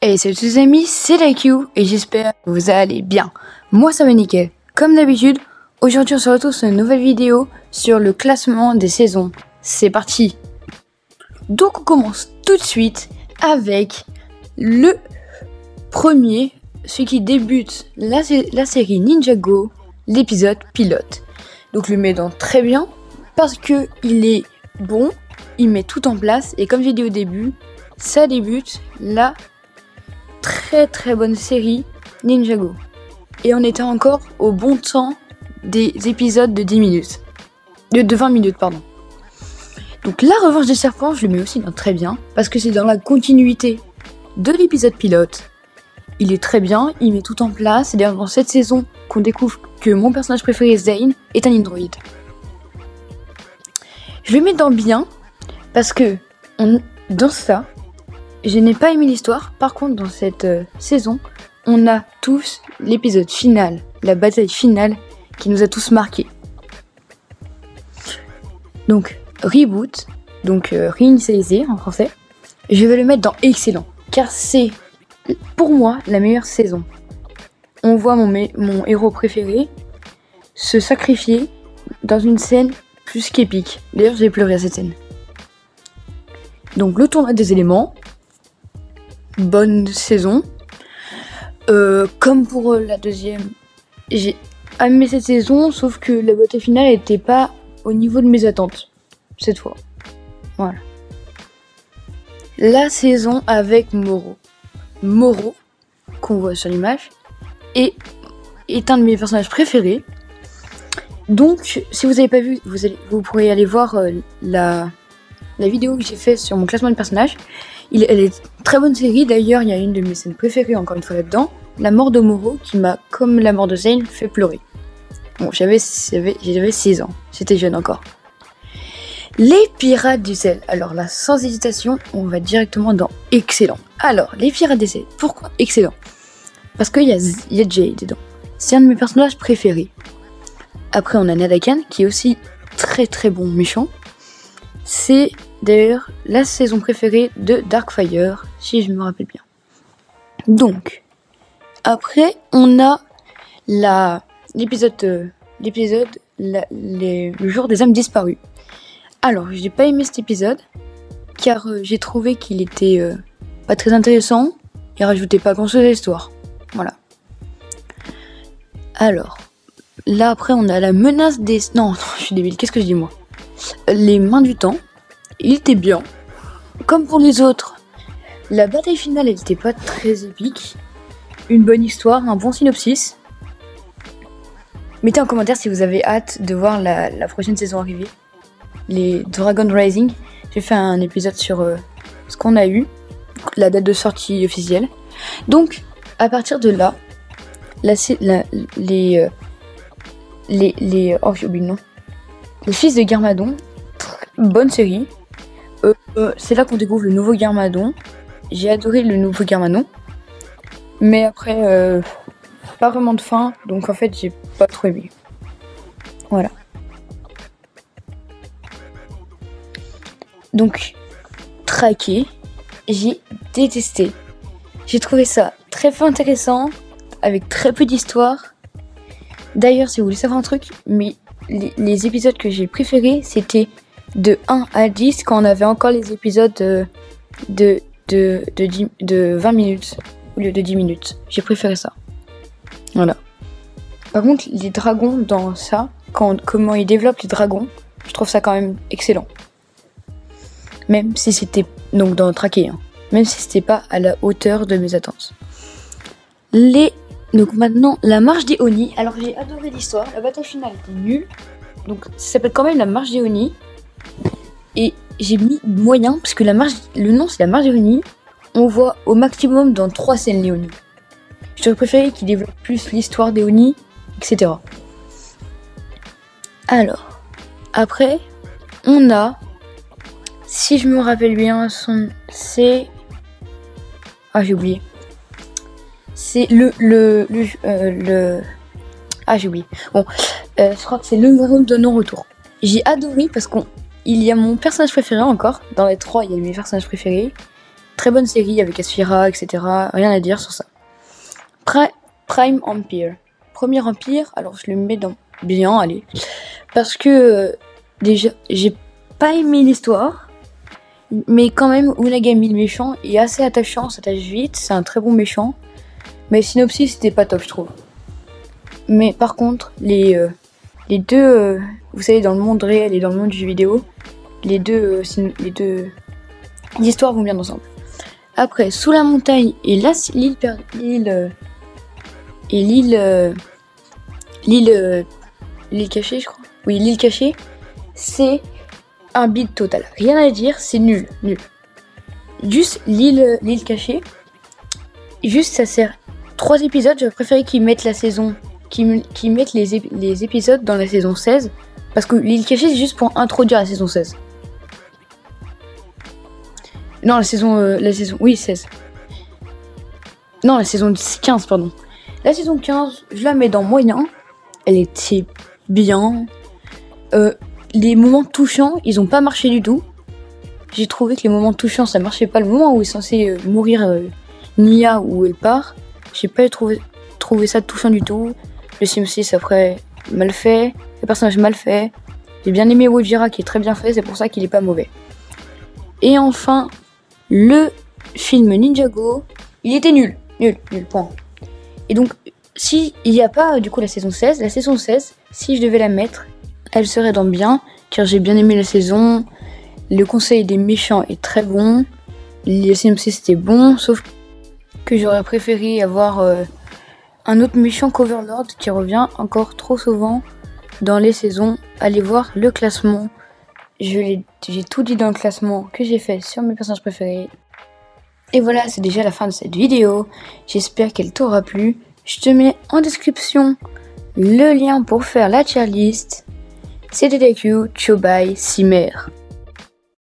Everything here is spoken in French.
Hey, salut tous les amis, c'est Like et j'espère que vous allez bien. Moi ça va nickel. Comme d'habitude, aujourd'hui on se retrouve sur une nouvelle vidéo sur le classement des saisons. C'est parti. Donc on commence tout de suite avec le premier, celui qui débute la série Ninjago, l'épisode pilote. Donc je le mets dans très bien parce que il est bon, il met tout en place et comme j'ai dit au début, ça débute la très bonne série Ninjago. Et on était encore au bon temps des épisodes de 10 minutes. De 20 minutes, pardon. Donc la revanche des serpents, je le mets aussi dans très bien, parce que c'est dans la continuité de l'épisode pilote. Il est très bien, il met tout en place. C'est d'ailleurs dans cette saison qu'on découvre que mon personnage préféré, Zane, est un androïde. Je le mets dans bien, parce que dans ça, je n'ai pas aimé l'histoire. Par contre, dans cette saison, on a tous l'épisode final, la bataille finale qui nous a tous marqués. Donc, reboot, donc réinitialisé en français. Je vais le mettre dans excellent, car c'est pour moi la meilleure saison. On voit mon héros préféré se sacrifier dans une scène plus qu'épique. D'ailleurs, j'ai pleuré à cette scène. Donc, le tournoi des éléments. Bonne saison. Comme pour la deuxième, j'ai aimé cette saison, sauf que la bataille finale n'était pas au niveau de mes attentes cette fois. Voilà. La saison avec Moro. Moro, qu'on voit sur l'image, est un de mes personnages préférés. Donc, si vous n'avez pas vu, vous pourrez aller voir la vidéo que j'ai faite sur mon classement de personnages. Elle est très bonne série, d'ailleurs il y a une de mes scènes préférées encore une fois là-dedans, la mort de Moro qui m'a, comme la mort de Zane, fait pleurer. Bon, j'avais 6 ans, c'était jeune encore. Les Pirates du Ciel, alors là sans hésitation, on va directement dans excellent. Alors, les Pirates du Ciel, pourquoi excellent? Parce qu'il y a Jay dedans, c'est un de mes personnages préférés. Après on a Nadakan qui est aussi très bon méchant. C'est d'ailleurs la saison préférée de Darkfire, si je me rappelle bien. Donc, après, on a l'épisode le jour des âmes disparues. Alors, j'ai pas aimé cet épisode, car j'ai trouvé qu'il était pas très intéressant, il rajoutait pas grand chose à l'histoire. Voilà. Alors, là après, on a la menace des... Non, je suis débile, qu'est-ce que je dis moi? Les mains du temps, il était bien. Comme pour les autres, la bataille finale, elle était pas très épique. Une bonne histoire, un bon synopsis. Mettez en commentaire si vous avez hâte de voir la prochaine saison arriver. Les Dragon Rising. J'ai fait un épisode sur ce qu'on a eu, la date de sortie officielle. Donc, à partir de là, oh, j'ai oublié le nom. Les Fils de Garmadon, bonne série. C'est là qu'on découvre le nouveau Garmadon. J'ai adoré le nouveau Garmadon. Mais après, pas vraiment de fin. Donc en fait, j'ai pas trop aimé. Voilà. Donc, Traqué, j'ai détesté. J'ai trouvé ça très intéressant, avec très peu d'histoire. D'ailleurs, si vous voulez savoir un truc, mais les épisodes que j'ai préférés, c'était de 1 à 10 quand on avait encore les épisodes de 20 minutes au lieu de 10 minutes. J'ai préféré ça. Voilà. Par contre, les dragons dans ça, comment ils développent les dragons, je trouve ça quand même excellent. Même si c'était, donc dans Traqué, hein, même si c'était pas à la hauteur de mes attentes. Donc maintenant, la marche des Oni. Alors j'ai adoré l'histoire, la bataille finale était nulle. Donc ça s'appelle quand même la marche des Oni. Et j'ai mis moyen, parce que le nom c'est la marche des Oni. On voit au maximum dans 3 scènes les Oni. J'aurais préféré qu'ils développent plus l'histoire des Oni, etc. Alors, après, on a, si je me rappelle bien, c'est... Ah, j'ai oublié. C'est Ah, j'ai oublié. Bon, je crois que c'est le royaume de non-retour. J'ai adoré parce qu'il y a mon personnage préféré encore. Dans les 3, il y a mes personnages préférés. très bonne série avec Asphira, etc. Rien à dire sur ça. Prime Empire. Premier Empire, alors je le mets dans bien, allez. Parce que déjà, j'ai pas aimé l'histoire. Mais quand même, Unagami le méchant est assez attachant, s'attache vite, c'est un très bon méchant. Mais le synopsis c'était pas top, je trouve. Mais par contre, les deux, vous savez, dans le monde réel et dans le monde du jeu vidéo, les deux histoires vont bien ensemble. Après, Sous la montagne et l'île cachée, je crois. Oui, l'île cachée, c'est un bide total. Rien à dire, c'est nul. Juste l'île cachée. Juste, ça sert 3 épisodes. J'aurais préféré qu'ils mettent la saison, qu'ils mettent les épisodes dans la saison 16. Parce que l'île cachée, c'est juste pour introduire la saison 16. Non, la saison, oui, 16. Non, la saison 15, pardon. La saison 15, je la mets dans moyen. Elle était bien. Les moments touchants, ils ont pas marché du tout. J'ai trouvé que les moments touchants, ça marchait pas. Le moment où est censé mourir Nia, où elle part, j'ai pas trouvé ça touchant du tout. Le synopsis après, mal fait. Les personnages mal faits. J'ai bien aimé Wojira qui est très bien fait, c'est pour ça qu'il est pas mauvais. Et enfin, le film Ninjago, il était nul, point. Et donc, si il n'y a pas du coup la saison 16, si je devais la mettre, elle serait dans bien, car j'ai bien aimé la saison. Le conseil des méchants est très bon. Le synopsis c'était bon, sauf que j'aurais préféré avoir un autre méchant qu'Overlord qui revient encore trop souvent dans les saisons. Allez voir le classement. J'ai tout dit dans le classement que j'ai fait sur mes personnages préférés. Et voilà, c'est déjà la fin de cette vidéo. J'espère qu'elle t'aura plu. Je te mets en description le lien pour faire la tier list. C'était TQ, ciao bye, Cimer.